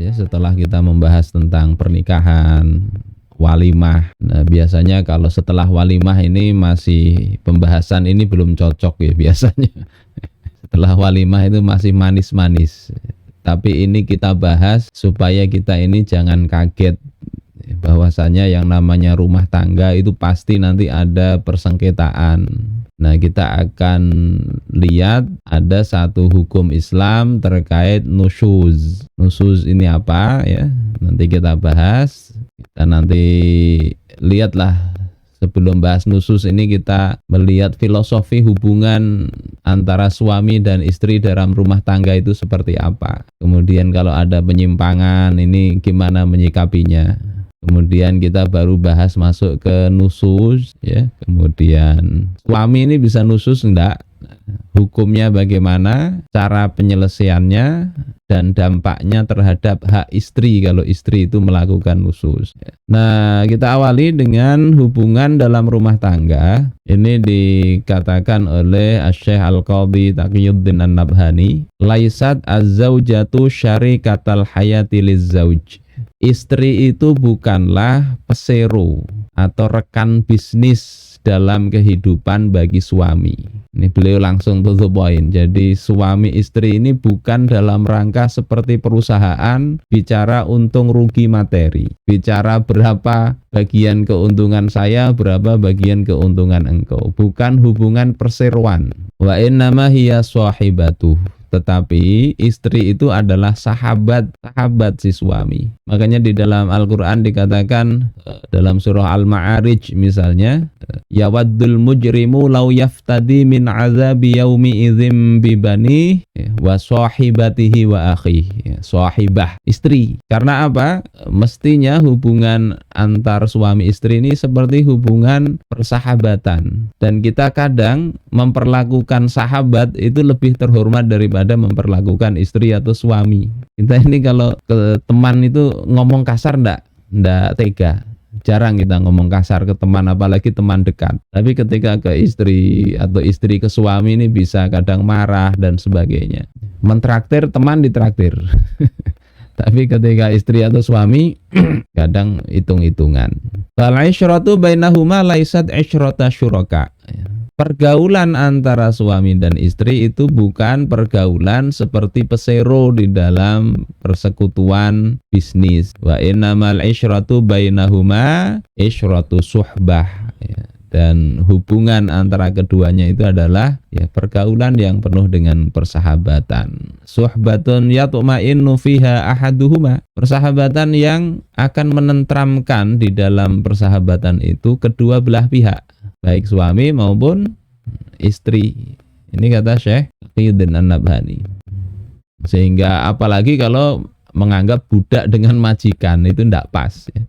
ya, setelah kita membahas tentang pernikahan, walimah. Nah, biasanya kalau setelah walimah ini masih pembahasan ini belum cocok ya biasanya. Setelah walimah itu masih manis-manis. Tapi ini kita bahas supaya kita ini jangan kaget bahwasanya yang namanya rumah tangga itu pasti nanti ada persengketaan. Nah, kita akan lihat ada satu hukum Islam terkait nusyuz. Nusyuz ini apa ya? Nanti kita bahas. Kita nanti lihatlah, sebelum bahas nusyuz ini kita melihat filosofi hubungan antara suami dan istri dalam rumah tangga itu seperti apa. Kemudian kalau ada penyimpangan ini gimana menyikapinya. Kemudian kita baru bahas masuk ke nusyuz ya. Kemudian suami ini bisa nusyuz enggak? Hukumnya bagaimana? Cara penyelesaiannya dan dampaknya terhadap hak istri kalau istri itu melakukan nusyuz. Nah, kita awali dengan hubungan dalam rumah tangga. Ini dikatakan oleh Asy-Syaikh Al-Qadhi Taqiyuddin An-Nabhani, laisat az-zaujatu syarikatal hayati liz-zauj. Istri itu bukanlah pesero atau rekan bisnis dalam kehidupan bagi suami. Ini beliau langsung tutup poin. Jadi suami istri ini bukan dalam rangka seperti perusahaan bicara untung rugi materi. Bicara berapa bagian keuntungan saya, berapa bagian keuntungan engkau. Bukan hubungan perseroan. Wa innama hiya shahibatuh. Tetapi istri itu adalah sahabat si suami. Makanya di dalam Al-Quran dikatakan dalam surah Al-Ma'arij misalnya, yawaddul mujrimu law yaftadi min azabi yaumi idzim bibani wa sahibatihi wa akhihi. Sahibah, istri. Karena apa? Mestinya hubungan antar suami istri ini seperti hubungan persahabatan. Dan kita kadang memperlakukan sahabat itu lebih terhormat daripada memperlakukan istri atau suami. Kita ini kalau ke teman itu ngomong kasar ndak tega. Jarang kita ngomong kasar ke teman, apalagi teman dekat. Tapi ketika ke istri atau istri ke suami ini bisa kadang marah dan sebagainya. Mentraktir teman ditraktir. Tapi ketika istri atau suami kadang hitung-hitungan. Fal isyratu bainahuma laisat isyrata syuraka. Pergaulan antara suami dan istri itu bukan pergaulan seperti pesero di dalam persekutuan bisnis. Wa innamal isyratu bainahuma isyratu suhbah. Dan hubungan antara keduanya itu adalah ya pergaulan yang penuh dengan persahabatan. Suhbatun yatma'innu fiha ahaduhuma. Persahabatan yang akan menentramkan di dalam persahabatan itu kedua belah pihak, baik suami maupun istri. Ini kata Syekh Taqiyuddin An-Nabhani. Sehingga apalagi kalau menganggap budak dengan majikan itu tidak pas ya.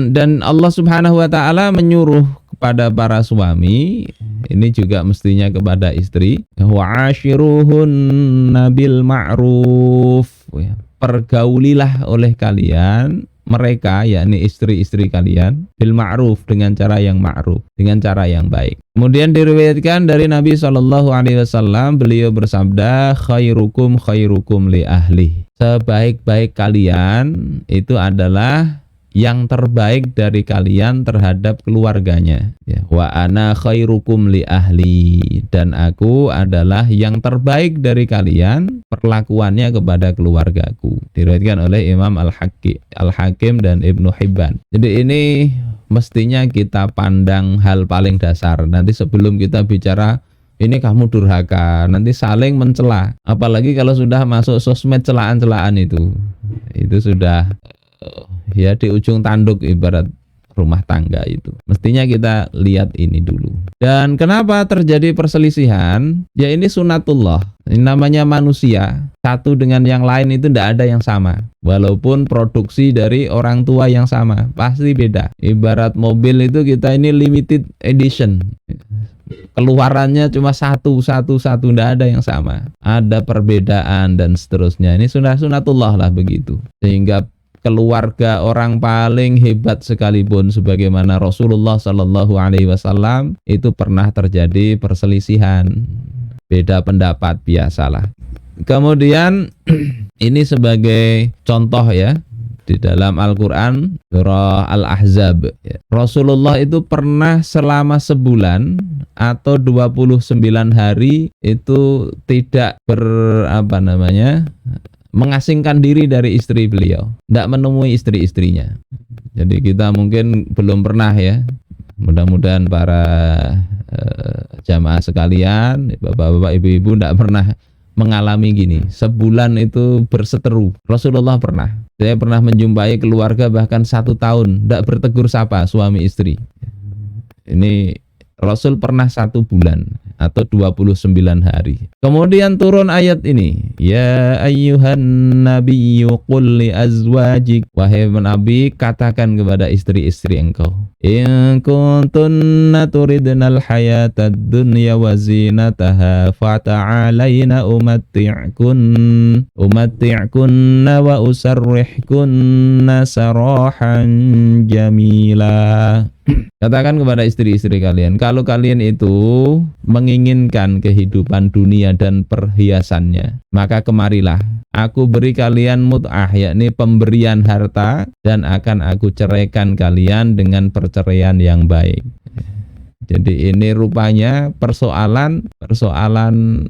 Dan Allah Subhanahu wa taala menyuruh kepada para suami, ini juga mestinya kepada istri, wa ashiruhunna bil ma'ruf. Pergaulilah oleh kalian mereka, yakni istri-istri kalian, bil ma'ruf, dengan cara yang ma'ruf, dengan cara yang baik. Kemudian diriwayatkan dari Nabi SAW, beliau bersabda, khairukum khairukum li ahli. Sebaik-baik kalian itu adalah yang terbaik dari kalian terhadap keluarganya. Ya. Wa ana khairukum li ahli, dan aku adalah yang terbaik dari kalian perlakuannya kepada keluargaku. Diriwayatkan oleh Imam Al-Hakim dan Ibnu Hibban. Jadi ini mestinya kita pandang hal paling dasar. Nanti sebelum kita bicara ini kamu durhaka, nanti saling mencela. Apalagi kalau sudah masuk sosmed celaan-celaan itu sudah ya di ujung tanduk ibarat rumah tangga itu. Mestinya kita lihat ini dulu. Dan kenapa terjadi perselisihan? Ya ini sunatullah. Ini namanya manusia. Satu dengan yang lain itu tidak ada yang sama. Walaupun produksi dari orang tua yang sama, pasti beda. Ibarat mobil itu kita ini limited edition. Keluarannya cuma satu, tidak ada yang sama. Ada perbedaan dan seterusnya. Ini sunatullah lah begitu. Sehingga keluarga orang paling hebat sekalipun sebagaimana Rasulullah Shallallahu Alaihi Wasallam itu pernah terjadi perselisihan, beda pendapat, biasalah. Kemudian ini sebagai contoh ya, di dalam Al-Quran surah Al-Ahzab ya. Rasulullah itu pernah selama sebulan atau 29 hari itu tidak mengasingkan diri dari istri beliau, tidak menemui istri-istrinya. Jadi kita mungkin belum pernah ya, mudah-mudahan para jamaah sekalian, bapak-bapak, ibu-ibu tidak pernah mengalami gini, sebulan itu berseteru. Rasulullah pernah. Saya pernah menjumpai keluarga bahkan 1 tahun tidak bertegur sapa suami istri. Ini Rasul pernah 1 bulan atau 29 hari. Kemudian turun ayat ini, ya ayyuhan nabiyyu qul li azwajik, wahai nabi katakan kepada istri-istri engkau, in kuntunna turidnal hayatad dunya wa zinataha fata'alaina umatti'kunna wa usarrihkunna sarahan jamila. Katakan kepada istri-istri kalian, kalau kalian itu menginginkan kehidupan dunia dan perhiasannya, maka kemarilah, aku beri kalian mut'ah, yakni pemberian harta, dan akan aku ceraikan kalian dengan perceraian yang baik. Jadi ini rupanya persoalan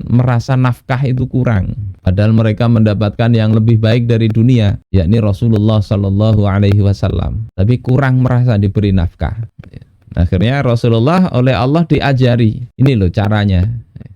merasa nafkah itu kurang, padahal mereka mendapatkan yang lebih baik dari dunia, yakni Rasulullah Shallallahu Alaihi Wasallam, tapi kurang merasa diberi nafkah. Akhirnya Rasulullah oleh Allah diajari, ini loh caranya.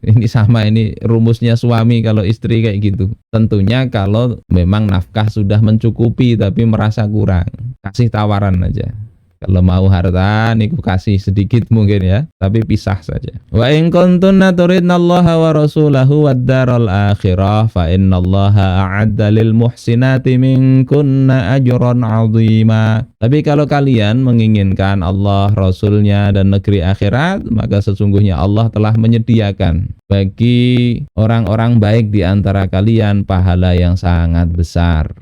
Ini sama, ini rumusnya suami kalau istri kayak gitu. Tentunya kalau memang nafkah sudah mencukupi tapi merasa kurang, kasih tawaran aja. Kalau mau harta niku kasih sedikit mungkin ya, tapi pisah saja. Wa in kuntunna turidnallaha wa rasulahu wad daral akhirah fa innallaha a'adda lil muhsinati minkunna ajran 'azima. Tapi kalau kalian menginginkan Allah, Rasulnya, dan negeri akhirat, maka sesungguhnya Allah telah menyediakan bagi orang-orang baik di antara kalian pahala yang sangat besar.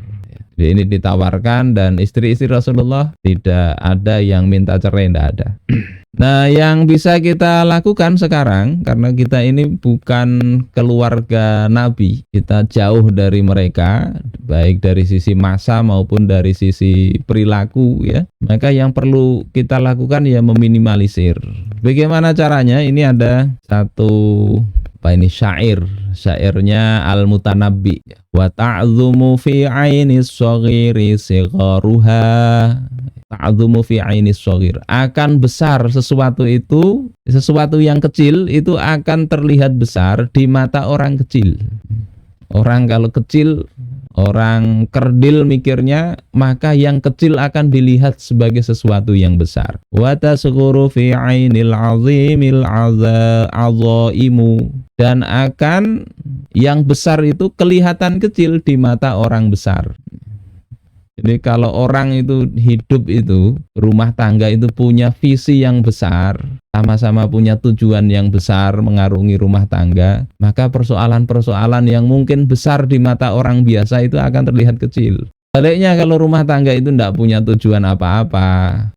Jadi ini ditawarkan, dan istri-istri Rasulullah tidak ada yang minta cerai, tidak ada. Nah, yang bisa kita lakukan sekarang, karena kita ini bukan keluarga Nabi, kita jauh dari mereka, baik dari sisi masa maupun dari sisi perilaku ya. Maka yang perlu kita lakukan ya meminimalisir. Bagaimana caranya? Ini ada satu syairnya Al-Mutanabbi, wa ta'zumu fi 'ainis shaghiri sigharuha. Ta'zumu fi 'ainis shaghir, akan besar sesuatu yang kecil itu akan terlihat besar di mata orang kecil. Orang kalau kecil, orang kerdil mikirnya, maka yang kecil akan dilihat sebagai sesuatu yang besar. Wa tasghuru fi 'ainil 'azimil 'azaimu, dan akan yang besar itu kelihatan kecil di mata orang besar. Jadi kalau orang itu hidup itu, rumah tangga itu punya visi yang besar, sama-sama punya tujuan yang besar mengarungi rumah tangga, maka persoalan-persoalan yang mungkin besar di mata orang biasa itu akan terlihat kecil. Sebaliknya kalau rumah tangga itu tidak punya tujuan apa-apa,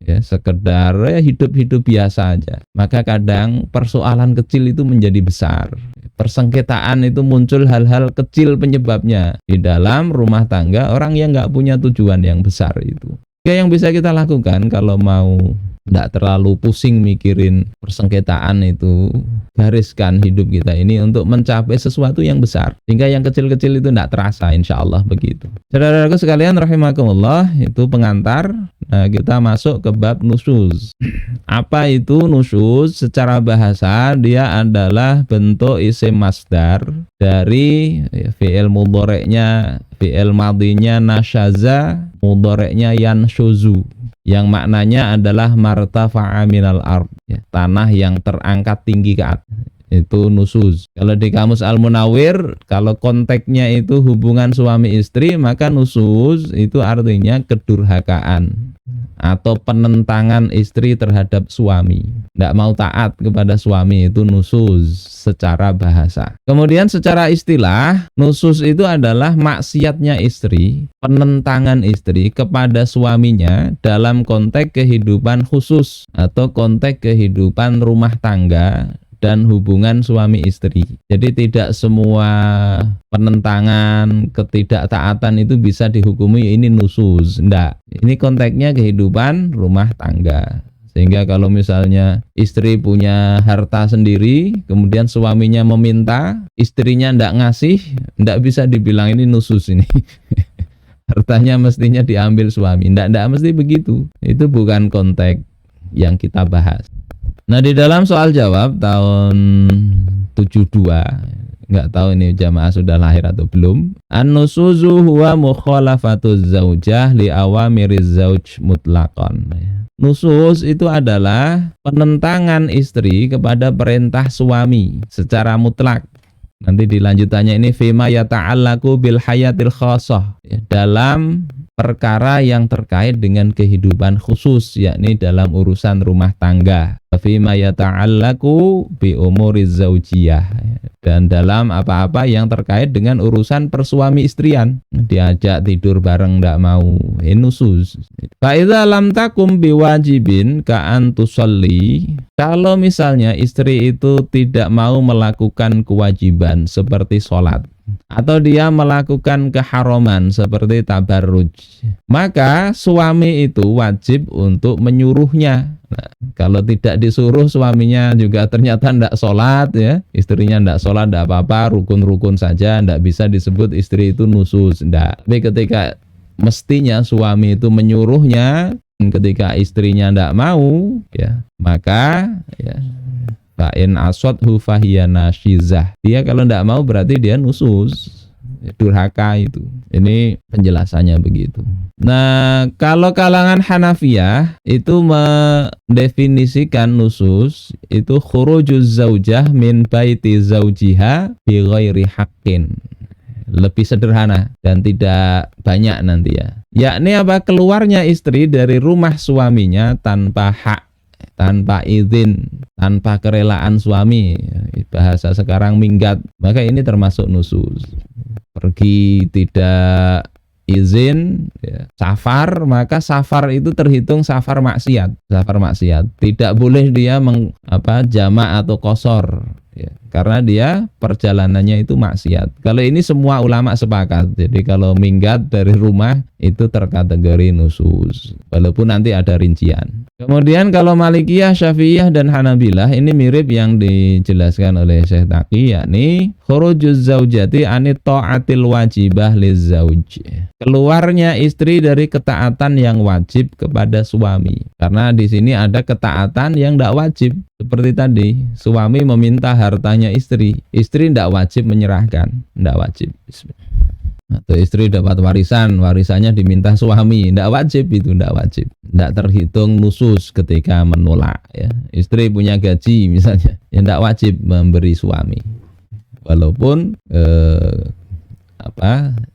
ya sekedar hidup-hidup biasa aja, maka kadang persoalan kecil itu menjadi besar. Persengketaan itu muncul hal-hal kecil penyebabnya di dalam rumah tangga orang yang nggak punya tujuan yang besar itu. Ya, yang bisa kita lakukan kalau mau tidak terlalu pusing mikirin persengketaan itu, gariskan hidup kita ini untuk mencapai sesuatu yang besar, sehingga yang kecil-kecil itu tidak terasa, insya Allah begitu. Saudara-saudaraku sekalian rahimakumullah, itu pengantar. Nah, kita masuk ke bab nusyuz. Apa itu nusyuz? Secara bahasa dia adalah bentuk isim masdar dari fi'il mudhari'nya, fi'il madhinya nasyaza, mudhari'nya yanshuzu, yang maknanya adalah martafa'a minal ard, ya, tanah yang terangkat tinggi ke atas. Itu nusyuz. Kalau di kamus Al-Munawwir, kalau konteksnya itu hubungan suami istri, maka nusyuz itu artinya kedurhakaan atau penentangan istri terhadap suami, tidak mau taat kepada suami, itu nusyuz secara bahasa. Kemudian secara istilah, nusyuz itu adalah maksiatnya istri, penentangan istri kepada suaminya dalam konteks kehidupan khusus atau konteks kehidupan rumah tangga dan hubungan suami istri. Jadi tidak semua penentangan, ketidaktaatan itu bisa dihukumi ini nusus. Enggak. Ini konteksnya kehidupan rumah tangga. Sehingga kalau misalnya istri punya harta sendiri, kemudian suaminya meminta, istrinya ndak ngasih, ndak bisa dibilang ini nusus ini. Hartanya mestinya diambil suami. Ndak mesti begitu. Itu bukan konteks yang kita bahas. Nah, di dalam soal jawab tahun 72, nggak tahu ini jamaah sudah lahir atau belum. An-nusuzu huwa mukhalafatuz zaujah li awamiriz zauj mutlaqan. Nusus itu adalah penentangan istri kepada perintah suami secara mutlak. Nanti dilanjutannya ini fima yata'allaku bil hayatil khassah, dalam perkara yang terkait dengan kehidupan khusus, yakni dalam urusan rumah tangga. Fima yata'allaku bi umuriz zaujiyah, dan dalam apa-apa yang terkait dengan urusan persuami istrian. Diajak tidur bareng ndak mau, nusus. Fa idza lam takum biwajibin ka an tusalli, kalau misalnya istri itu tidak mau melakukan kewajiban seperti sholat, atau dia melakukan keharaman seperti tabarruj, maka suami itu wajib untuk menyuruhnya. Nah, kalau tidak disuruh suaminya juga ternyata tidak sholat, ya, istrinya tidak sholat, tidak apa-apa, rukun-rukun saja, tidak bisa disebut istri itu nusus, tidak. Tapi ketika mestinya suami itu menyuruhnya, ketika istrinya tidak mau, ya, maka ya, fa'in aswadhu fahiya nasyizah, dia kalau tidak mau berarti dia nusus, durhaka itu. Ini penjelasannya begitu. Nah, kalau kalangan Hanafiyah itu mendefinisikan nusus itu khurujuz zaujah min baiti zaujiha bi ghairi haqqin. Lebih sederhana dan tidak banyak nanti ya. Yakni apa? Keluarnya istri dari rumah suaminya tanpa hak, tanpa izin, tanpa kerelaan suami. Bahasa sekarang minggat. Maka ini termasuk nusus. Pergi tidak izin, ya, safar, maka safar itu terhitung safar maksiat. Safar maksiat. Tidak boleh dia jamak atau qasar, ya, karena dia perjalanannya itu maksiat. Kalau ini semua ulama sepakat. Jadi kalau minggat dari rumah itu terkategori nusus, walaupun nanti ada rincian. Kemudian kalau Malikiyah, Syafi'iyah dan Hanabilah ini mirip yang dijelaskan oleh Syekh Taqi, yakni khurujuz zaujati anit ta'atil wajibah lizauj. Keluarnya istri dari ketaatan yang wajib kepada suami. Karena di sini ada ketaatan yang tidak wajib. Seperti tadi, suami meminta hartanya istri. Istri tidak wajib menyerahkan, tidak wajib. Atau istri dapat warisannya diminta suami, tidak wajib itu, tidak wajib, tidak terhitung nusus ketika menolak, ya. Istri punya gaji misalnya, ya tidak wajib memberi suami, walaupun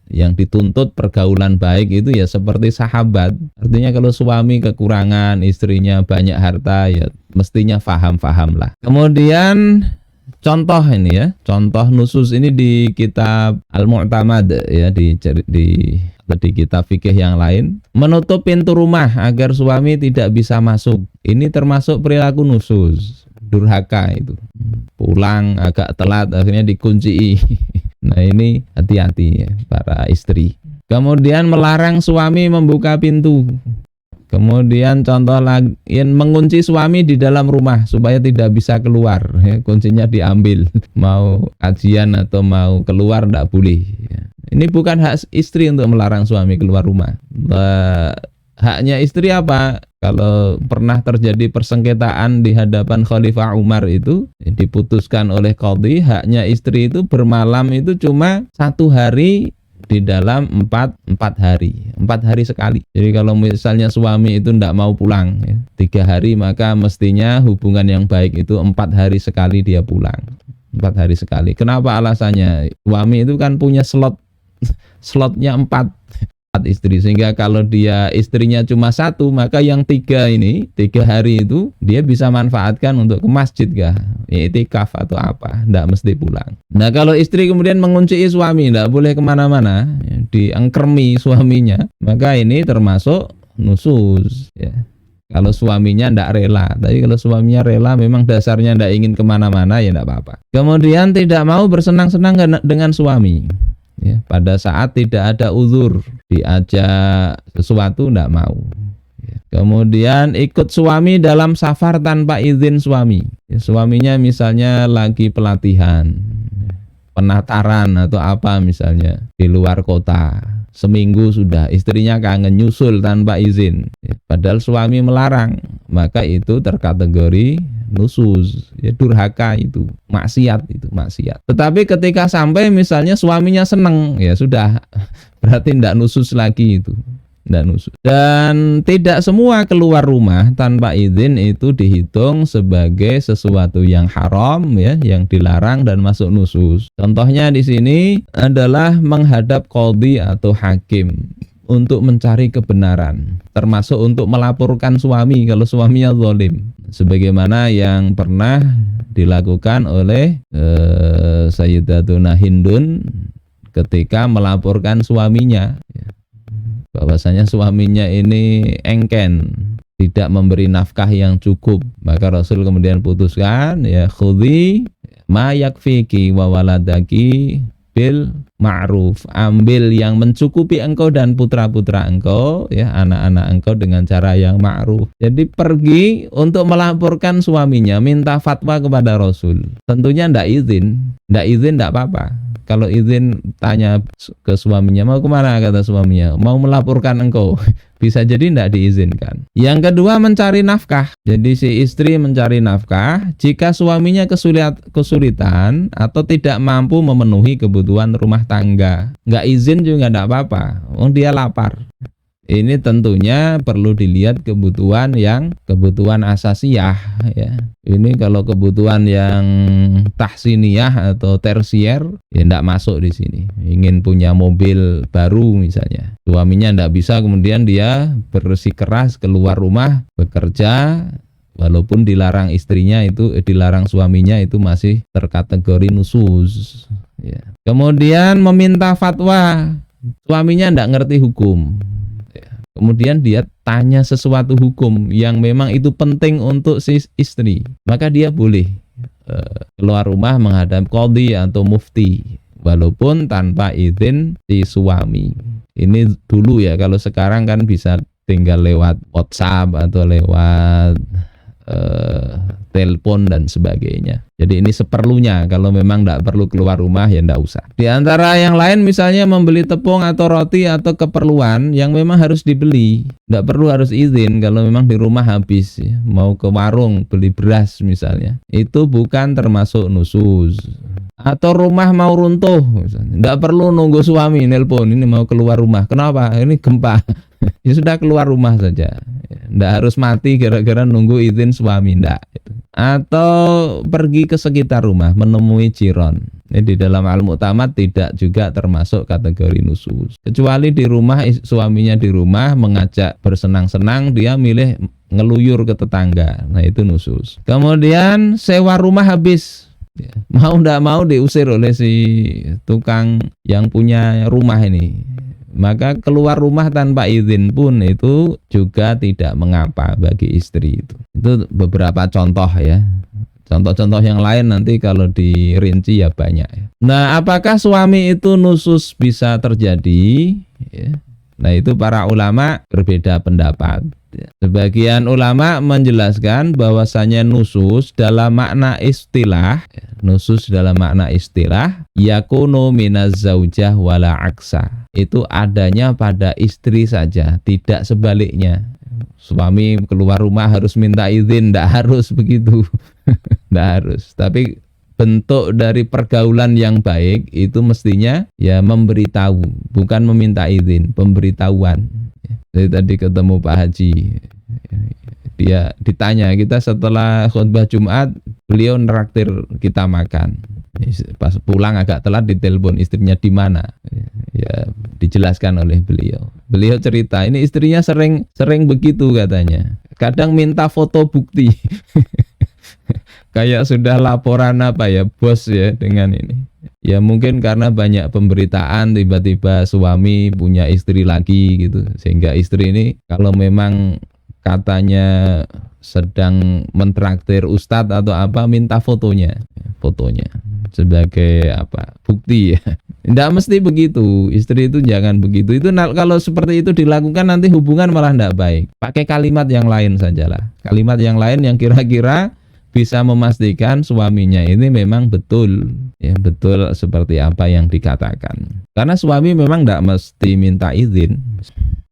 yang dituntut pergaulan baik itu ya seperti sahabat. Artinya kalau suami kekurangan, istrinya banyak harta, ya mestinya faham lah. Kemudian contoh ini ya, contoh nusus ini di kitab Al-Mu'tamad, ya, di kitab fikih yang lain. Menutup pintu rumah agar suami tidak bisa masuk. Ini termasuk perilaku nusus, durhaka itu. Pulang agak telat akhirnya dikunci. Nah, ini hati-hati ya para istri. Kemudian melarang suami membuka pintu. Kemudian contoh lagi, mengunci suami di dalam rumah supaya tidak bisa keluar, ya, kuncinya diambil. Mau kajian atau mau keluar tidak boleh, ya. Ini bukan hak istri untuk melarang suami keluar rumah. Haknya istri apa? Kalau pernah terjadi persengketaan di hadapan Khalifah Umar itu, diputuskan oleh qadhi, haknya istri itu bermalam itu cuma 1 hari di dalam 4 hari sekali. Jadi kalau misalnya suami itu tidak mau pulang, ya, 3 hari, maka mestinya hubungan yang baik itu 4 hari sekali dia pulang. 4 hari sekali. Kenapa alasannya? Suami itu kan punya slotnya 4 istri, sehingga kalau dia istrinya cuma 1, maka yang 3 hari itu dia bisa manfaatkan untuk ke masjid kah, i'tikaf atau apa, tidak mesti pulang. Nah, kalau istri kemudian mengunci suami, tidak boleh kemana-mana, ya, diengkermi suaminya, maka ini termasuk nusus, ya. Kalau suaminya ndak rela, tapi kalau suaminya rela memang dasarnya ndak ingin kemana-mana ya ndak apa-apa. Kemudian tidak mau bersenang-senang dengan suami. Ya, pada saat tidak ada uzur, diajak sesuatu ndak mau. Ya, kemudian ikut suami dalam safar tanpa izin suami. Ya, suaminya misalnya lagi pelatihan, penataran atau apa misalnya di luar kota. Seminggu sudah, istrinya kangen nyusul tanpa izin. Ya, padahal suami melarang, maka itu terkategori nusus, ya durhaka itu, maksiat itu, maksiat. Tetapi ketika sampai misalnya suaminya seneng, ya sudah, berarti tidak nusus lagi itu. Tidak nusus. Dan tidak semua keluar rumah tanpa izin itu dihitung sebagai sesuatu yang haram, ya, yang dilarang dan masuk nusus. Contohnya di sini adalah menghadap qadhi atau hakim untuk mencari kebenaran, termasuk untuk melaporkan suami kalau suaminya zalim, sebagaimana yang pernah dilakukan oleh Sayyidatuna Hindun ketika melaporkan suaminya, ya, bahwasanya suaminya ini engken, tidak memberi nafkah yang cukup. Maka Rasul kemudian putuskan, ya khudhi ma yakfiki wa waladaki bil ma'ruf, ambil yang mencukupi engkau dan putra-putra engkau, ya anak-anak engkau dengan cara yang ma'ruf. Jadi pergi untuk melaporkan suaminya, minta fatwa kepada Rasul. Tentunya ndak izin ndak apa-apa. Kalau izin tanya ke suaminya, mau kemana, kata suaminya, mau melaporkan engkau. Bisa jadi tidak diizinkan. Yang kedua, mencari nafkah. Jadi si istri mencari nafkah jika suaminya kesulitan atau tidak mampu memenuhi kebutuhan rumah tangga. Nggak izin juga tidak apa-apa, dia lapar. Ini tentunya perlu dilihat kebutuhan asasiyah, ya. Ini kalau kebutuhan yang tahsiniyah atau tersier ya tidak masuk di sini. Ingin punya mobil baru misalnya, suaminya tidak bisa, kemudian dia bersikeras keluar rumah bekerja, walaupun dilarang istrinya itu, dilarang suaminya, itu masih terkategori nusus, ya. Kemudian meminta fatwa, suaminya tidak ngerti hukum. Kemudian dia tanya sesuatu hukum yang memang itu penting untuk si istri, maka dia boleh keluar rumah menghadap qadhi atau mufti, walaupun tanpa izin si suami. Ini dulu ya, kalau sekarang kan bisa tinggal lewat WhatsApp atau lewat telepon dan sebagainya. Jadi ini seperlunya, kalau memang tidak perlu keluar rumah ya tidak usah. Di antara yang lain misalnya membeli tepung atau roti atau keperluan yang memang harus dibeli, tidak perlu harus izin. Kalau memang di rumah habis, ya, mau ke warung beli beras misalnya, itu bukan termasuk nusus. Atau rumah mau runtuh misalnya, tidak perlu nunggu suami nelpon, ini mau keluar rumah, kenapa, ini gempa. Ya sudah, keluar rumah saja, tidak harus mati gara-gara nunggu izin suami, tidak. Atau pergi ke sekitar rumah menemui jiron, ini di dalam Al-Mu'tamad tidak juga termasuk kategori nusus, kecuali di rumah, suaminya di rumah mengajak bersenang-senang, dia milih ngeluyur ke tetangga, nah itu nusus. Kemudian sewa rumah habis, mau tidak mau diusir oleh si tukang yang punya rumah ini, maka keluar rumah tanpa izin pun itu juga tidak mengapa bagi istri. Itu beberapa contoh ya. Contoh-contoh yang lain nanti kalau dirinci ya banyak ya. Nah, apakah suami itu nusus bisa terjadi? Ya. Nah, itu para ulama berbeda pendapat. Sebagian ulama menjelaskan bahwasanya nusus dalam makna istilah, yakunu minaz zaujah wala aksa, itu adanya pada istri saja, tidak sebaliknya. Suami keluar rumah harus minta izin, tidak harus begitu. Tidak harus, tapi bentuk dari pergaulan yang baik itu mestinya ya memberitahu, bukan meminta izin, pemberitahuan. Jadi tadi ketemu Pak Haji, dia ditanya, kita setelah khutbah Jumat, beliau neraktir kita makan. Pas pulang agak telat, ditelepon istrinya di mana, ya dijelaskan oleh beliau. Beliau cerita, ini istrinya sering begitu katanya, kadang minta foto bukti. Kayak sudah laporan apa ya, bos ya dengan ini. Ya mungkin karena banyak pemberitaan, tiba-tiba suami punya istri lagi gitu, sehingga istri ini kalau memang katanya sedang mentraktir ustadz atau apa, minta fotonya sebagai apa, bukti ya. Tidak mesti begitu, istri itu jangan begitu. Itu kalau seperti itu dilakukan nanti hubungan malah tidak baik. Pakai kalimat yang lain sajalah, kalimat yang lain yang kira-kira bisa memastikan suaminya ini memang betul, ya betul seperti apa yang dikatakan. Karena suami memang tidak mesti minta izin.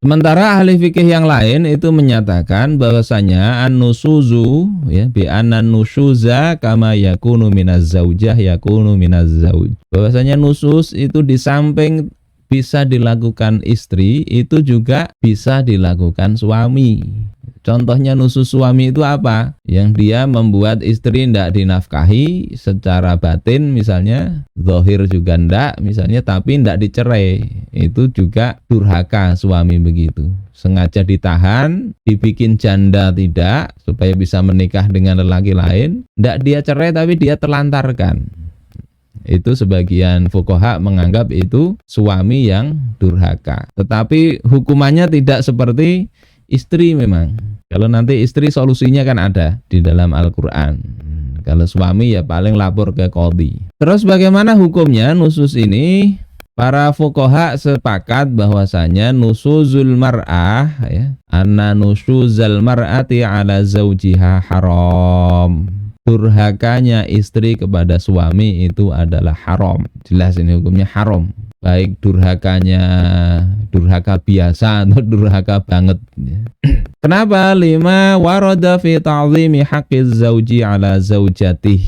Sementara ahli fikih yang lain itu menyatakan bahwasanya an-nusuzu, ya, bi an-nusuza kama yakunu minaz zaujah yakunu minaz zauj. Bahwasanya nusus itu di samping bisa dilakukan istri, itu juga bisa dilakukan suami. Contohnya nusus suami itu apa? Yang dia membuat istri tidak dinafkahi secara batin misalnya, zahir juga ndak misalnya, tapi ndak dicerai. Itu juga durhaka suami begitu. Sengaja ditahan, dibikin janda tidak, supaya bisa menikah dengan lelaki lain. Ndak dia cerai tapi dia telantarkan. Itu sebagian fuqaha menganggap itu suami yang durhaka. Tetapi hukumannya tidak seperti istri memang. Kalau nanti istri solusinya kan ada di dalam Al-Quran. Kalau suami ya paling lapor ke qadhi. Terus bagaimana hukumnya nusus ini? Para fuqaha sepakat bahwasanya nusuzul mar'ah, ya, anna nusuzal mar'ati ala zaujiha haram. Durhakanya istri kepada suami itu adalah haram. Jelas ini hukumnya haram. Baik durhakanya durhaka biasa atau durhaka banget. Kenapa? Lima warada fi ta'zimi haqqiz zauji ala zaujatih.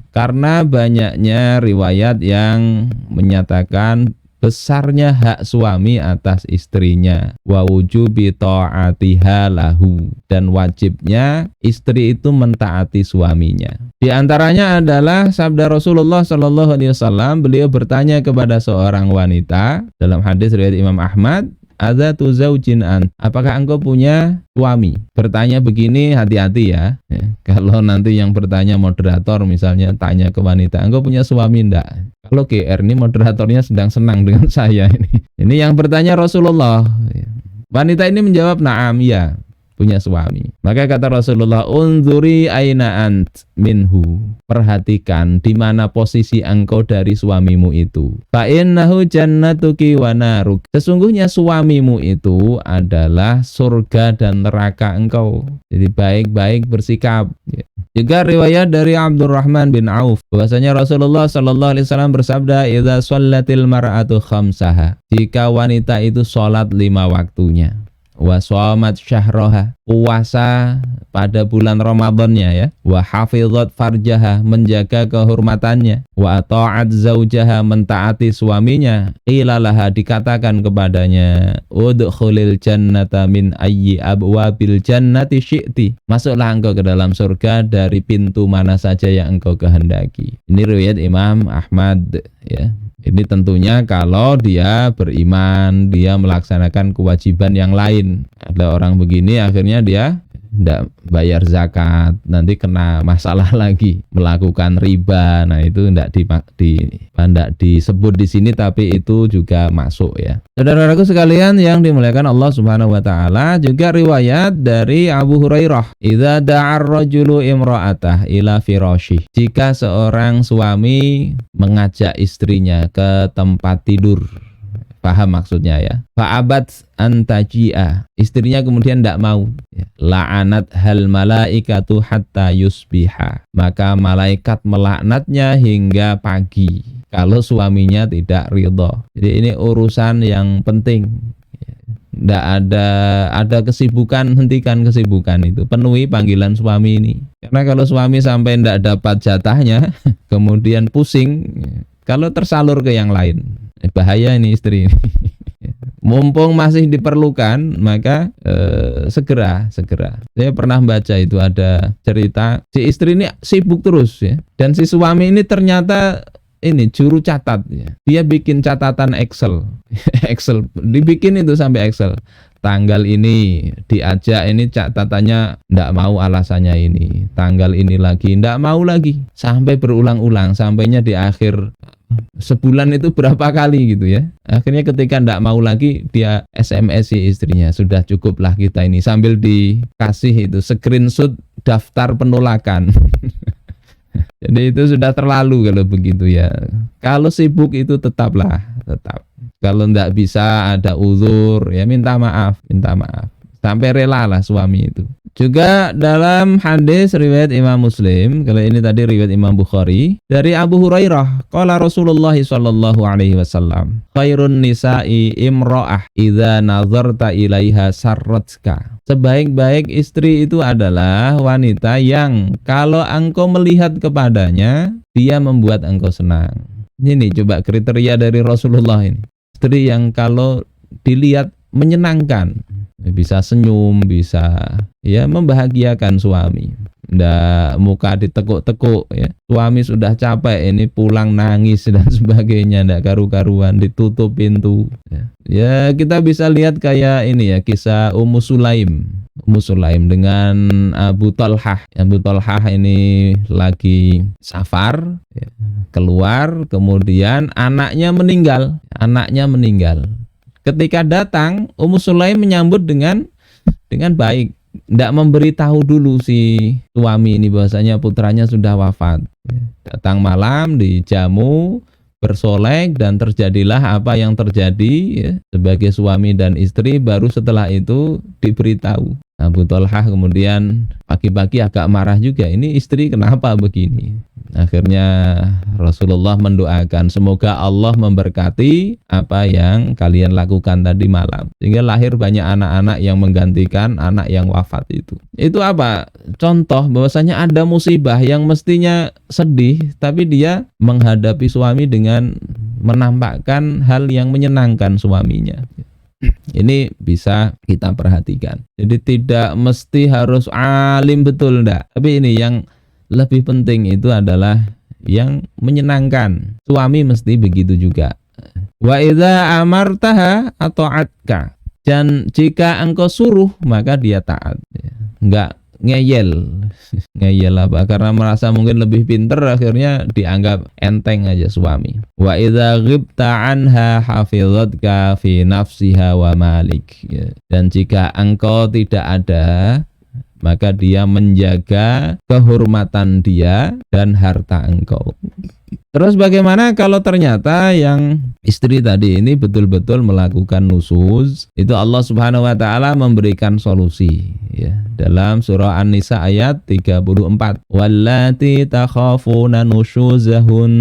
Karena banyaknya riwayat yang menyatakan besarnya hak suami atas istrinya, wa wujubi ta'atiha lahu, dan wajibnya istri itu mentaati suaminya. Di antaranya adalah sabda Rasulullah sallallahu alaihi wasallam, beliau bertanya kepada seorang wanita dalam hadis riwayat Imam Ahmad, adzatu zaujin ant, apakah engkau punya suami? Bertanya begini hati-hati ya. Kalau nanti yang bertanya moderator misalnya tanya ke wanita, engkau punya suami enggak? Kalau GR ini moderatornya sedang senang dengan saya ini. Ini yang bertanya Rasulullah. Wanita ini menjawab, na'am, ya, punya suami. Maka kata Rasulullah, unzuri aina ant minhu. Perhatikan di mana posisi engkau dari suamimu itu. Fa innahu jannatuki wa naruk. Sesungguhnya suamimu itu adalah surga dan neraka engkau. Jadi baik-baik bersikap. Juga riwayat dari Abdurrahman bin Auf bahwasanya Rasulullah sallallahu alaihi wasallam bersabda, idza shallatil mar'atu khamsaha. Jika wanita itu salat 5 waktunya. Wa shamat syahraha, puasa pada bulan Ramadannya ya. Wa hafizat farjaha, menjaga kehormatannya. Wa ta'at zaujaha, mentaati suaminya. Qila laha, dikatakan kepadanya, udkhulil jannata min ayyi abwabil jannati syi'ti. Masuklah engkau ke dalam surga dari pintu mana saja yang engkau kehendaki. Ini riwayat Imam Ahmad ya. Ini tentunya kalau dia beriman, dia melaksanakan kewajiban yang lain. Ada orang begini akhirnya dia tidak bayar zakat, nanti kena masalah lagi, melakukan riba. Nah itu tidak disebut di sini, tapi itu juga masuk ya. Saudara-saudaraku sekalian yang dimuliakan Allah Subhanahu wa taala, juga riwayat dari Abu Hurairah, idza da'ar rajulu imra'atah ila firasyih. Jika seorang suami mengajak istrinya ke tempat tidur, paham maksudnya ya. Fa'abat antaji'a, istrinya kemudian tidak mau. La'anat hal malaikatu hatta yusbiha, maka malaikat melaknatnya hingga pagi kalau suaminya tidak ridho. Jadi ini urusan yang penting. Tidak ada kesibukan, hentikan kesibukan itu, penuhi panggilan suami ini. Karena kalau suami sampai tidak dapat jatahnya kemudian pusing, kalau tersalur ke yang lain, bahaya ini istri ini. Mumpung masih diperlukan, maka segera. Saya pernah baca itu ada cerita si istri ini sibuk terus ya, dan si suami ini ternyata ini juru catat ya. Dia bikin catatan Excel, dibikin itu sampai Excel. Tanggal ini diajak, ini catatannya ndak mau, alasannya ini. Tanggal ini lagi ndak mau lagi, sampai berulang-ulang, sampainya di akhir sebulan itu berapa kali gitu ya. Akhirnya ketika tidak mau lagi dia SMS istrinya, sudah cukuplah kita ini, sambil dikasih itu screenshot daftar penolakan. Jadi itu sudah terlalu kalau begitu ya. Kalau sibuk itu tetap. Kalau tidak bisa ada uzur ya minta maaf. Sampai rela lah suami itu. Juga dalam hadis riwayat Imam Muslim, kalau ini tadi riwayat Imam Bukhari, dari Abu Hurairah, qala Rasulullah sallallahu alaihi wasallam, khairun nisa'i imra'ah idza nazarta ilaiha sarratka. Sebaik-baik istri itu adalah wanita yang kalau engkau melihat kepadanya, dia membuat engkau senang. Ini coba kriteria dari Rasulullah ini. Istri yang kalau dilihat menyenangkan, bisa senyum, bisa ya membahagiakan suami. Nggak muka ditekuk-tekuk ya. Suami sudah capek ini pulang nangis dan sebagainya, nggak karu-karuan, ditutup pintu. Ya kita bisa lihat kayak ini ya, kisah Ummu Sulaim dengan Abu Talhah. Abu Talhah ini lagi safar ya, keluar, kemudian anaknya meninggal. Ketika datang, Ummu Sulaim menyambut dengan baik, tidak memberitahu dulu si suami ini bahwasanya putranya sudah wafat. Datang malam, dijamu, bersolek, dan terjadilah apa yang terjadi ya. Sebagai suami dan istri, baru setelah itu diberitahu. Abu Talhah kemudian pagi-pagi agak marah juga, ini istri kenapa begini? Akhirnya Rasulullah mendoakan semoga Allah memberkati apa yang kalian lakukan tadi malam, sehingga lahir banyak anak-anak yang menggantikan anak yang wafat itu. Itu apa? Contoh bahwasanya ada musibah yang mestinya sedih, tapi dia menghadapi suami dengan menampakkan hal yang menyenangkan suaminya. Ini bisa kita perhatikan. Jadi tidak mesti harus alim betul, enggak. Tapi ini yang lebih penting itu adalah yang menyenangkan. Suami mesti begitu juga. Wa idza amartaha ata'atka. Dan jika engkau suruh maka dia taat. Enggak ngeyel. Ngeyel apa? Karena merasa mungkin lebih pinter, akhirnya dianggap enteng aja suami. Wa idza ghibta anha hafizatka fi nafsiha wa malik. Dan jika engkau tidak ada, maka dia menjaga kehormatan dia dan harta engkau. Terus bagaimana kalau ternyata yang istri tadi ini betul-betul melakukan nusuz? Itu Allah Subhanahu wa taala memberikan solusi ya. Dalam surah An-Nisa ayat 34. Wallati takhafuna nusyuzahun,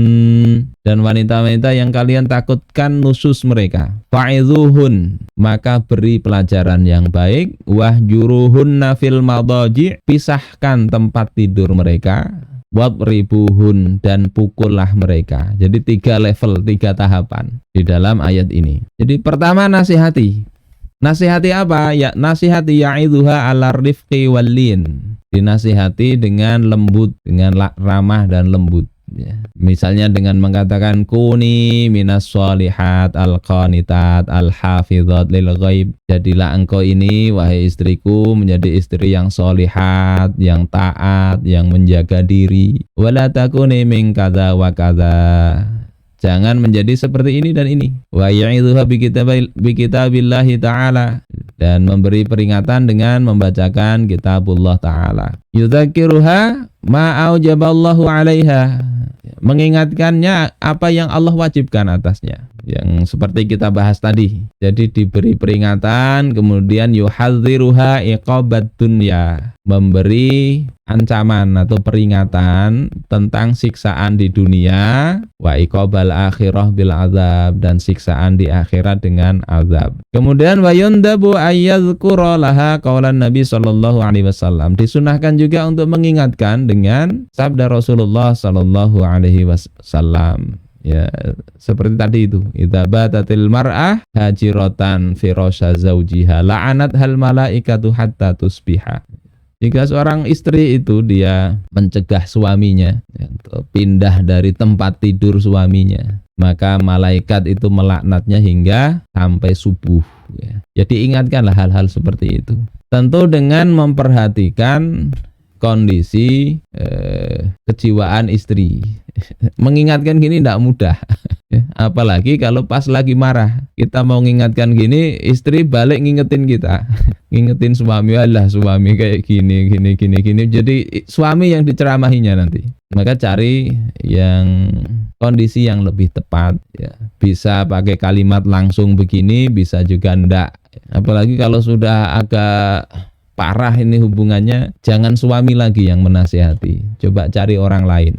dan wanita-wanita yang kalian takutkan nusus mereka, fa'idhuhun, maka beri pelajaran yang baik, wahjuruhunna fil madaji', pisahkan tempat tidur mereka, wadribuhun, dan pukullah mereka. Jadi 3 level, 3 tahapan di dalam ayat ini. Jadi pertama nasihati. Nasihati apa? Ya nasihati ya'idhuha ala rifqi wallin. Dinasihati dengan lembut, dengan ramah dan lembut. Ya. Misalnya dengan mengatakan kuni minas sholihat al-qanitat al-hafizat lil ghaib. Jadilah engkau ini wahai istriku menjadi istri yang sholihat, yang taat, yang menjaga diri. Wala takuni min kadza wa kadza. Jangan menjadi seperti ini dan ini. Wa ya'idhuha bi kitabillahi ta'ala, dan memberi peringatan dengan membacakan kitabullah ta'ala. Yudzakiruha ma aujaballahu 'alaiha, mengingatkannya apa yang Allah wajibkan atasnya, yang seperti kita bahas tadi. Jadi diberi peringatan, kemudian yuhadziruha iqabat dunya, memberi ancaman atau peringatan tentang siksaan di dunia, wa iqabal akhirah bil azab, dan siksaan di akhirat dengan azab. Kemudian wa yundabu ayyadhkura laha qaulan Nabi sallallahu alaihi wasallam, disunahkan juga untuk mengingatkan dengan sabda Rasulullah sallallahu alaihi wasallam. Ya, seperti tadi itu, idza batatil mar'ah hajiratan firasha zaujiha la'anat hal malaikatu hatta tusbiha. Jika seorang istri itu dia mencegah suaminya ya, pindah dari tempat tidur suaminya, maka malaikat itu melaknatnya hingga sampai subuh ya. Jadi ingatkanlah hal-hal seperti itu. Tentu dengan memperhatikan kondisi kejiwaan istri. Mengingatkan gini tidak mudah. Apalagi kalau pas lagi marah, kita mau ngingatkan gini, istri balik ngingetin kita. Ngingetin suami, alah suami kayak gini. Jadi suami yang diceramahinya nanti. Maka cari yang kondisi yang lebih tepat ya. Bisa pakai kalimat langsung begini, bisa juga enggak. Apalagi kalau sudah agak parah ini hubungannya, jangan suami lagi yang menasihati. Coba cari orang lain.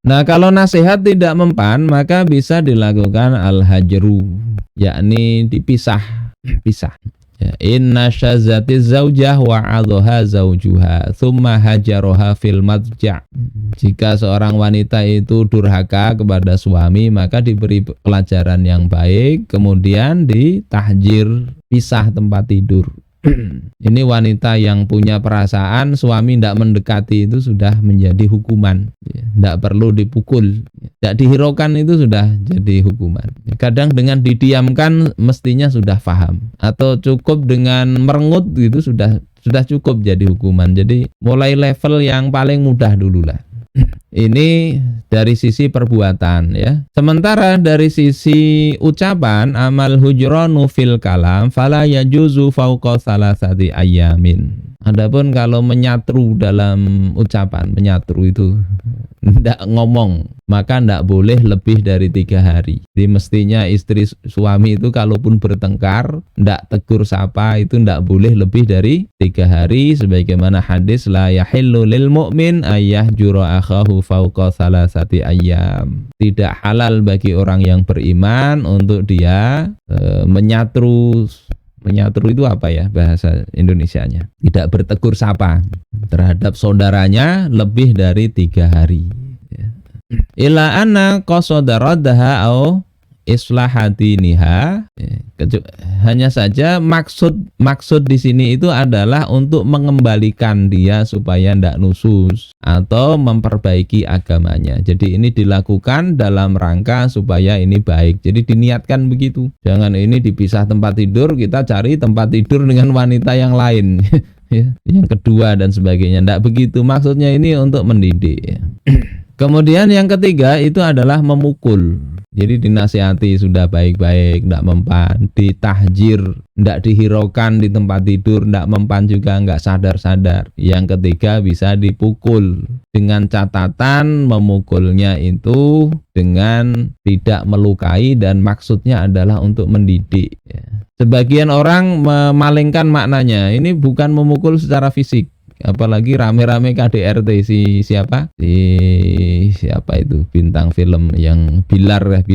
Nah, kalau nasihat tidak mempan, maka bisa dilakukan al-hajru, yakni dipisah. Ya, inna syazati zaujah wa adhoha zaujuha thumma hajaroha fil madja'. Jika seorang wanita itu durhaka kepada suami, maka diberi pelajaran yang baik, kemudian ditahjir, pisah tempat tidur. Ini wanita yang punya perasaan, suami tidak mendekati itu sudah menjadi hukuman. Tidak perlu dipukul, tidak dihiraukan itu sudah jadi hukuman. Kadang dengan didiamkan mestinya sudah paham, atau cukup dengan merengut itu sudah cukup jadi hukuman. Jadi mulai level yang paling mudah dulu lah. Ini dari sisi perbuatan ya. Sementara dari sisi ucapan, amal hujranu fil kalam fala yajuzu fauqa salasati ayamin. Adapun kalau menyatru dalam ucapan, menyatru itu tidak ngomong, maka tidak boleh lebih dari 3 hari. Jadi mestinya istri suami itu kalaupun bertengkar, tidak tegur sapa, itu tidak boleh lebih dari 3 hari. Sebagaimana hadis, la yahillu lil mu'min ayyah jura akhahu fauqa salasati ayyam. Tidak halal bagi orang yang beriman untuk dia menyatru itu apa ya bahasa Indonesianya? Tidak bertegur sapa terhadap saudaranya lebih dari 3 hari. Ila anna qasadaradha au islahatiniha. Hanya saja maksud di sini itu adalah untuk mengembalikan dia supaya tidak nusus atau memperbaiki agamanya. Jadi ini dilakukan dalam rangka supaya ini baik. Jadi diniatkan begitu. Jangan ini dipisah tempat tidur, kita cari tempat tidur dengan wanita yang lain. Yang kedua dan sebagainya. Tidak begitu. Maksudnya ini untuk mendidik. Kemudian yang ketiga itu adalah memukul. Jadi dinasihati sudah baik-baik, tidak mempan, ditahjir, tidak dihiraukan di tempat tidur, tidak mempan juga, nggak sadar-sadar. Yang ketiga bisa dipukul, dengan catatan memukulnya itu dengan tidak melukai dan maksudnya adalah untuk mendidik. Sebagian orang memalingkan maknanya, ini bukan memukul secara fisik. Apalagi rame-rame KDRT siapa itu bintang film yang Bilar itu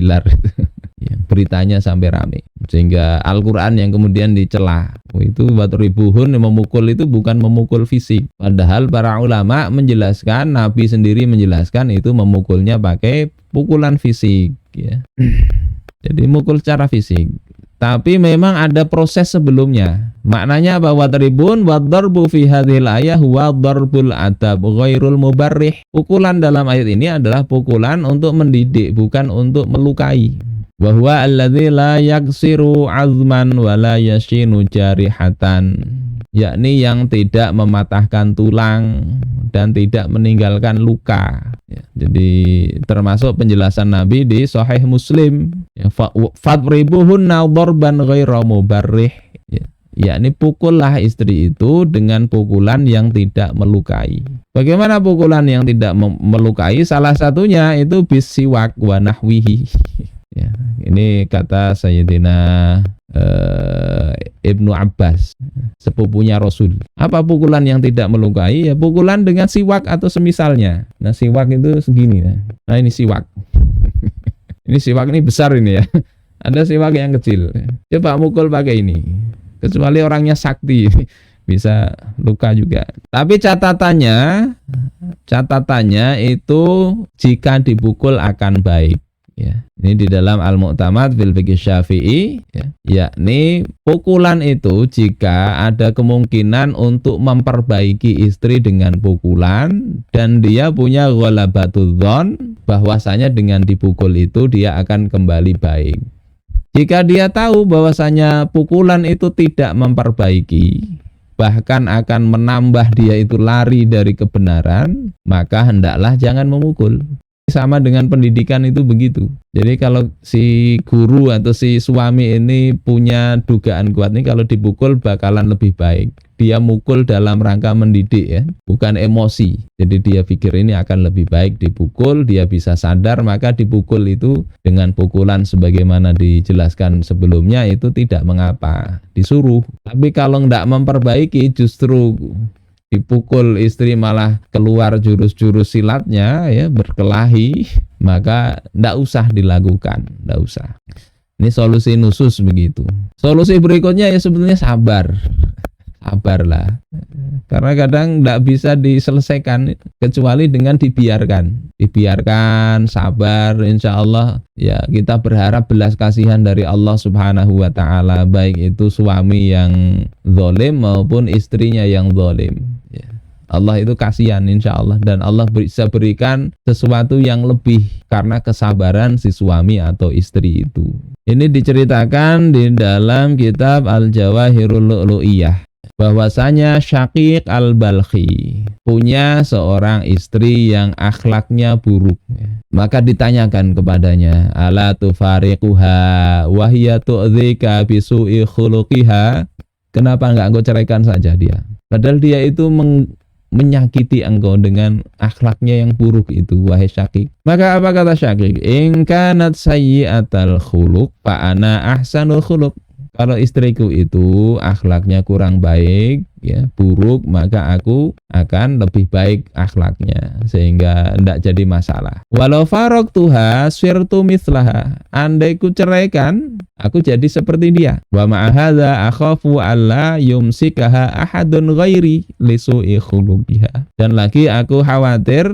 yang beritanya sampai rame sehingga Al-Quran yang kemudian dicela. Itu watribuhun, memukul itu bukan memukul fisik, padahal para ulama menjelaskan, Nabi sendiri menjelaskan itu memukulnya pakai pukulan fisik ya. Jadi mukul secara fisik. Tapi memang ada proses sebelumnya. Maknanya bahwa tribun wa darbu fi hadhil ayah huwa darbul adab ghairul mubarrih. Pukulan dalam ayat ini adalah pukulan untuk mendidik, bukan untuk melukai. Wa huwa alladzi la yaksiru azman wa la yashinu jarihatan. Yakni yang tidak mematahkan tulang dan tidak meninggalkan luka. Ya, jadi termasuk penjelasan Nabi di Sahih Muslim, ya, fadribuhunna darban ghairu mubarrih. Yakni pukullah istri itu dengan pukulan yang tidak melukai. Bagaimana pukulan yang tidak melukai? Salah satunya itu bisiwak wa nahwihi. Ya, ini kata Sayyidina Ibnu Abbas, sepupunya Rasul. Apa pukulan yang tidak melukai? Ya pukulan dengan siwak atau semisalnya. Nah siwak itu segini. Nah ini siwak. Ini siwak ini besar ini ya. Ada siwak yang kecil. Coba mukul pakai ini. Kecuali orangnya sakti, bisa luka juga. Tapi catatannya itu jika dipukul akan baik. Ya, ini di dalam Al-Mu'tamad fil Fiqh Syafi'i, ya, yakni pukulan itu jika ada kemungkinan untuk memperbaiki istri dengan pukulan dan dia punya ghalabatul dzan bahwasanya dengan dipukul itu dia akan kembali baik. Jika dia tahu bahwasanya pukulan itu tidak memperbaiki, bahkan akan menambah dia itu lari dari kebenaran, maka hendaklah jangan memukul. Sama dengan pendidikan itu begitu. Jadi kalau si guru atau si suami ini punya dugaan kuat nih, kalau dipukul bakalan lebih baik. Dia mukul dalam rangka mendidik ya, bukan emosi. Jadi dia pikir ini akan lebih baik dipukul, dia bisa sadar, maka dipukul itu dengan pukulan sebagaimana dijelaskan sebelumnya itu tidak mengapa, disuruh. Tapi kalau enggak memperbaiki justru dipukul istri malah keluar jurus-jurus silatnya ya, berkelahi, maka enggak usah dilakukan, enggak usah. Ini solusi nusus begitu. Solusi berikutnya ya sebetulnya sabarlah. Karena kadang tidak bisa diselesaikan kecuali dengan dibiarkan sabar. Insya Allah ya kita berharap belas kasihan dari Allah Subhanahu wa Ta'ala, baik itu suami yang zalim maupun istrinya yang zalim ya. Allah itu kasihan insya Allah, dan Allah bisa berikan sesuatu yang lebih karena kesabaran si suami atau istri itu. Ini diceritakan di dalam kitab Al-Jawahirul Lu'lu'iyah bahwasanya Syaqiq Al-Balkhi punya seorang istri yang akhlaknya buruk. Maka ditanyakan kepadanya, ala tufariquha wa hiya tu'dzika bi su'i khuluqiha? Kenapa enggak engkau ceraikan saja dia? Padahal dia itu menyakiti engkau dengan akhlaknya yang buruk itu, wahai Syaqiq. Maka apa kata Syaqiq? In kanat sayyi'atal khuluq fa ana ahsanul khuluq. Kalau istriku itu akhlaknya kurang baik, ya, buruk, maka aku akan lebih baik akhlaknya, sehingga tidak jadi masalah. Walau faraqtuha sirtu mithlaha. Andai ku ceraikan, aku jadi seperti dia. Wa ma'ahadza akhafu alla yumsikaha ahadun ghairi li su'i khuluqiha. Dan lagi aku khawatir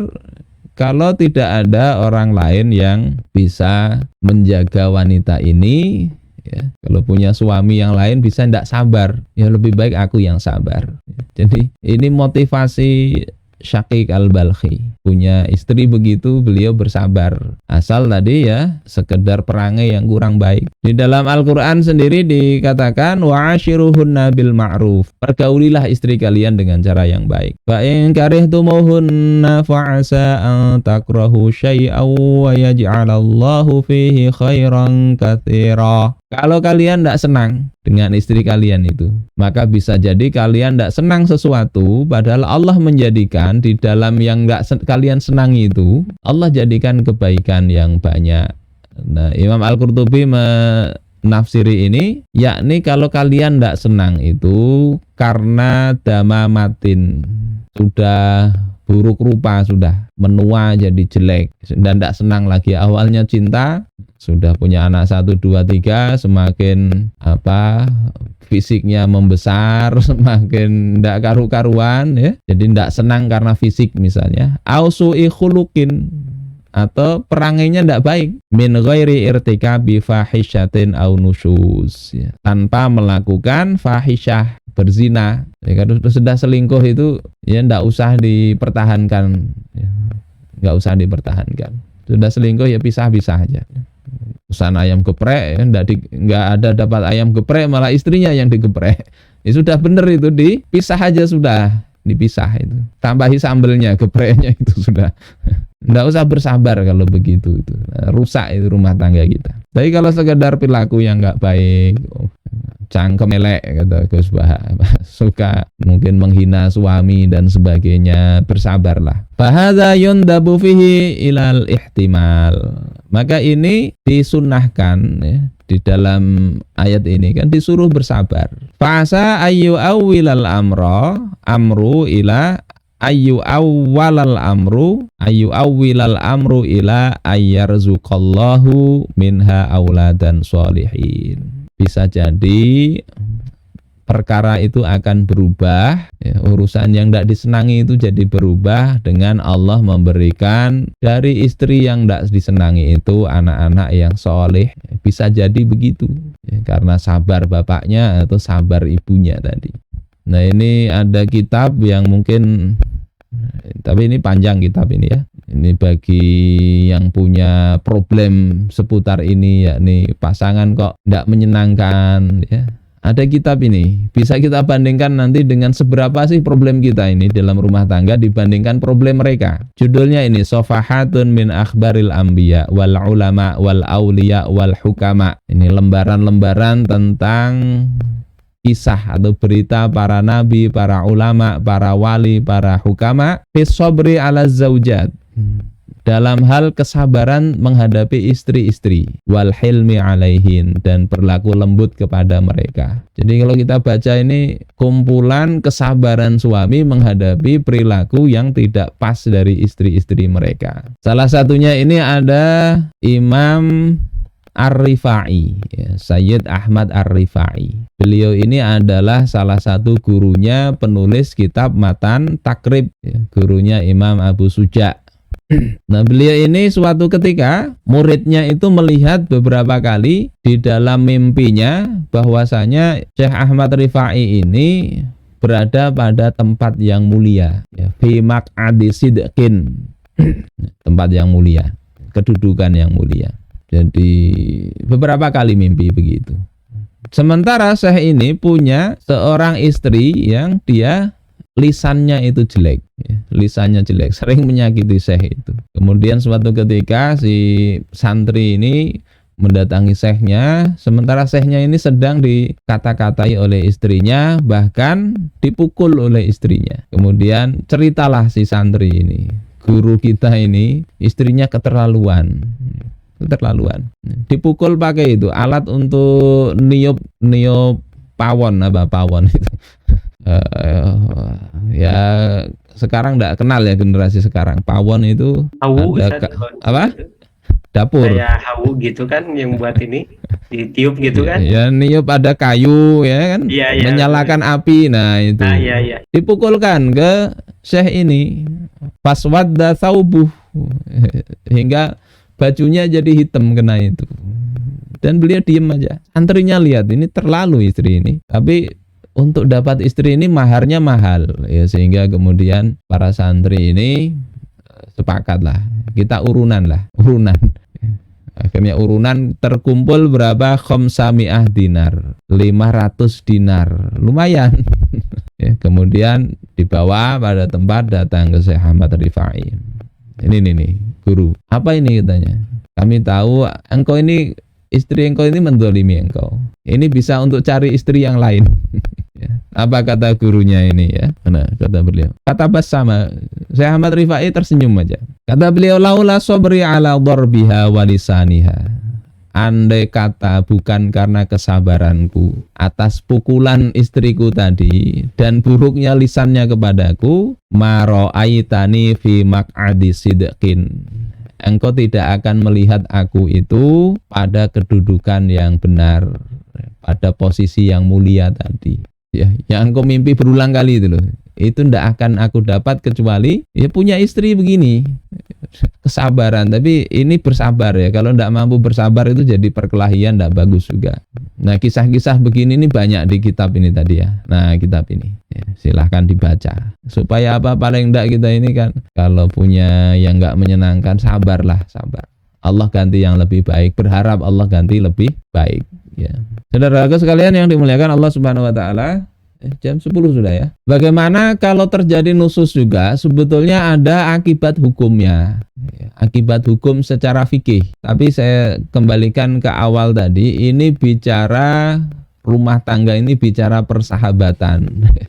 kalau tidak ada orang lain yang bisa menjaga wanita ini. Ya, kalau punya suami yang lain bisa tidak sabar, ya lebih baik aku yang sabar. Jadi ini motivasi Syaqiq Al-Balkhi. Punya istri begitu, beliau bersabar. Asal tadi ya sekedar perangai yang kurang baik. Di dalam Al-Quran sendiri dikatakan wa'ashiruhunna bil ma'ruf. Pergaulilah istri kalian dengan cara yang baik. Fa in karihtumuhunna fa'asa an takrahu syai'aw wa yaj'alallahu fihi khairan katsira. Kalau kalian tidak senang dengan istri kalian itu, maka bisa jadi kalian tidak senang sesuatu, padahal Allah menjadikan di dalam yang kalian senangi itu, Allah jadikan kebaikan yang banyak. Nah, Imam Al-Qurtubi menafsiri ini, yakni kalau kalian tidak senang itu karena damamatin, sudah buruk rupa, sudah menua jadi jelek dan tidak senang lagi. Awalnya cinta, sudah punya anak 1, 2, 3, semakin fisiknya membesar, semakin tidak karu-karuan ya. Jadi tidak senang karena fisik misalnya. Ausu'i khuluqin, atau perangainya tidak baik, min ghairi irtikabi fahishatin au nusyuz ya. Tanpa melakukan fahisyah, berzina ya. Kalau sudah selingkuh itu ya tidak usah dipertahankan ya. Nggak usah dipertahankan. Sudah selingkuh ya pisah-pisah aja. Pesan ayam geprek ya, nggak ada dapat ayam geprek, malah istrinya yang digeprek. Ya sudah benar itu, dipisah aja sudah, dipisah itu. Tambahi sambelnya, gepreknya itu sudah. Nggak usah bersabar kalau begitu itu. Rusak itu rumah tangga kita. Tapi kalau sekedar perilaku yang nggak baik, cangkem elek kata Gus Baha, suka mungkin menghina suami dan sebagainya, bersabarlah. Fahadza yundabu fihi ilal ihtimal. Maka ini disunnahkan ya, di dalam ayat ini kan disuruh bersabar. Fa'asa ayyu awwilal amru ila ayyu awwalal amru ila ayyarzuqallahu minha auladan sholihin. Bisa jadi perkara itu akan berubah ya, urusan yang tidak disenangi itu jadi berubah dengan Allah memberikan dari istri yang tidak disenangi itu anak-anak yang soleh. Bisa jadi begitu ya, karena sabar bapaknya atau sabar ibunya tadi. Nah, ini ada kitab yang mungkin, tapi ini panjang kitab ini ya. Ini bagi yang punya problem seputar ini, yakni pasangan kok tidak menyenangkan ya, Ada kitab ini, bisa kita bandingkan nanti dengan seberapa sih problem kita ini dalam rumah tangga dibandingkan problem mereka. Judulnya ini Sofahatun min akhbaril anbiya wal ulama wal auliya wal hukama. Ini lembaran-lembaran tentang kisah atau berita para nabi, para ulama, para wali, para hukama fi sabri ala zaujat, dalam hal kesabaran menghadapi istri-istri, wal hilmi alaihin, dan berlaku lembut kepada mereka. Jadi kalau kita baca ini kumpulan kesabaran suami menghadapi perilaku yang tidak pas dari istri-istri mereka. Salah satunya ini ada Imam Ar-Rifai, ya, Sayyid Ahmad Ar-Rifai. Beliau ini adalah salah satu gurunya penulis kitab Matan Takrib, ya, gurunya Imam Abu Suja. Nah, beliau ini suatu ketika muridnya itu melihat beberapa kali di dalam mimpinya bahwasanya Syekh Ahmad Rifai ini berada pada tempat yang mulia, ya, fi maq'adi sidqin, tempat yang mulia, kedudukan yang mulia. Jadi beberapa kali mimpi begitu. Sementara Syekh ini punya seorang istri yang dia lisannya itu jelek, ya, lisannya jelek, sering menyakiti Syekh itu. Kemudian suatu ketika si santri ini mendatangi Syekhnya, sementara Syekhnya ini sedang dikata-katai oleh istrinya, bahkan dipukul oleh istrinya. Kemudian ceritalah si santri ini, guru kita ini istrinya keterlaluan, dipukul pakai itu alat untuk niup pawon, apa pawon itu. Ya sekarang enggak kenal ya generasi sekarang. Pawon itu hawu, ada apa? Dapur. Kayak hawu gitu kan yang buat ini ditiup gitu kan. Ya niup ada kayu ya kan. Iya, menyalakan api. Nah itu. Iya. Dipukulkan ke Syekh ini. Faswadda thawbuh, hingga bajunya jadi hitam kena itu. Dan beliau diem aja. Santrinya lihat ini terlalu istri ini. Tapi untuk dapat istri ini maharnya mahal, ya, sehingga kemudian para santri ini sepakatlah, kita urunan. Akhirnya urunan terkumpul berapa? Khamsami'ah dinar, 500 dinar, lumayan. Ya, kemudian dibawa pada tempat, datang ke Syekh Ahmad Rifai. Ini nih guru, apa ini katanya? Kami tahu engkau ini, istri engkau ini mendolimi engkau. Ini bisa untuk cari istri yang lain. Apa kata gurunya ini ya? Nah, kata beliau, kata bersama Syekh Ahmad Rifai tersenyum aja. Kata beliau, laula sabri ala darbiha wa lisaniha. Andai kata bukan karena kesabaranku atas pukulan istriku tadi dan buruknya lisannya kepadaku, mara'aitani fi maq'adi sidqin. Engkau tidak akan melihat aku itu pada kedudukan yang benar, pada posisi yang mulia tadi. Ya, yang engkau mimpi berulang kali itu loh. Itu ndak akan aku dapat kecuali ya punya istri begini. Kesabaran, tapi ini bersabar ya. Kalau ndak mampu bersabar itu jadi perkelahian, ndak bagus juga. Nah, kisah-kisah begini ini banyak di kitab ini tadi ya. Nah, kitab ini ya, silahkan dibaca. Supaya apa, paling ndak kita ini kan kalau punya yang nggak menyenangkan, sabarlah, sabar. Allah ganti yang lebih baik, berharap Allah ganti lebih baik ya. Saudara-saudara sekalian yang dimuliakan Allah Subhanahu wa taala, jam 10 sudah ya. Bagaimana kalau terjadi nusus juga? Sebetulnya ada akibat hukumnya, akibat hukum secara fikih. Tapi saya kembalikan ke awal tadi, ini bicara rumah tangga, ini bicara persahabatan.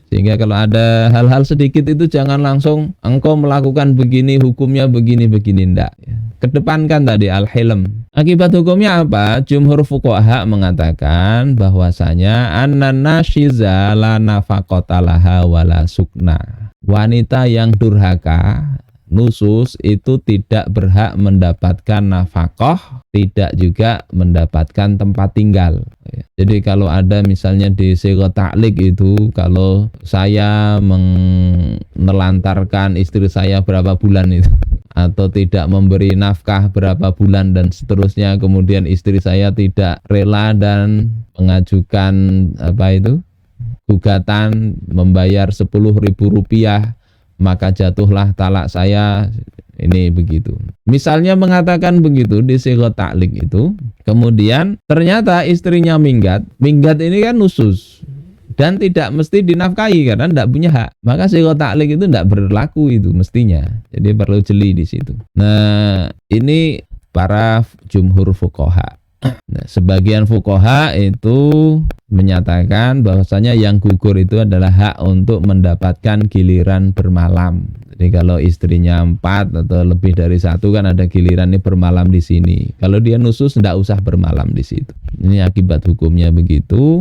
Sehingga kalau ada hal-hal sedikit itu jangan langsung engkau melakukan begini, hukumnya begini-begini, enggak. Kedepankan tadi al-hilm. Akibat hukumnya apa? Jumhur fuqaha mengatakan bahwasanya an-nashiza la nafaqata laha wala sukna. Wanita yang durhaka, nusus, itu tidak berhak mendapatkan nafkah, tidak juga mendapatkan tempat tinggal. Jadi kalau ada misalnya di sighah ta'liq itu, kalau saya menelantarkan istri saya berapa bulan itu, atau tidak memberi nafkah berapa bulan dan seterusnya, kemudian istri saya tidak rela dan mengajukan gugatan membayar Rp10.000 maka jatuhlah talak saya. Ini begitu. Misalnya mengatakan begitu di sighah ta'liq itu, kemudian ternyata istrinya minggat. Minggat ini kan nusus dan tidak mesti dinafkahi karena tidak punya hak. Maka sighah ta'liq itu tidak berlaku itu mestinya. Jadi perlu jeli di situ. Nah, ini para jumhur fuqaha. Nah, sebagian fuqaha itu menyatakan bahwasanya yang gugur itu adalah hak untuk mendapatkan giliran bermalam. Jadi kalau istrinya 4 atau lebih dari 1 kan ada giliran ini bermalam di sini. Kalau dia nusus tidak usah bermalam di situ. Ini akibat hukumnya begitu.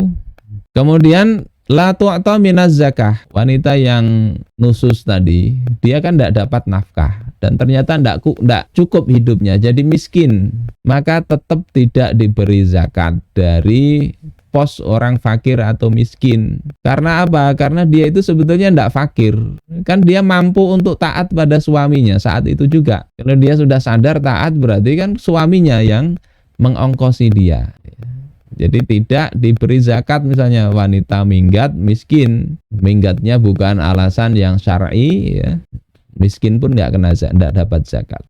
Kemudian la tu'ta minaz zakah. Wanita yang nusus tadi, dia kan tidak dapat nafkah dan ternyata tidak cukup hidupnya, jadi miskin. Maka tetap tidak diberi zakat dari pos orang fakir atau miskin. Karena apa? Karena dia itu sebetulnya tidak fakir. Kan dia mampu untuk taat pada suaminya saat itu juga. Kalau dia sudah sadar taat, berarti kan suaminya yang mengongkosi dia. Jadi tidak diberi zakat. Misalnya wanita minggat miskin, minggatnya bukan alasan yang syar'i ya. Miskin pun tidak dapat zakat.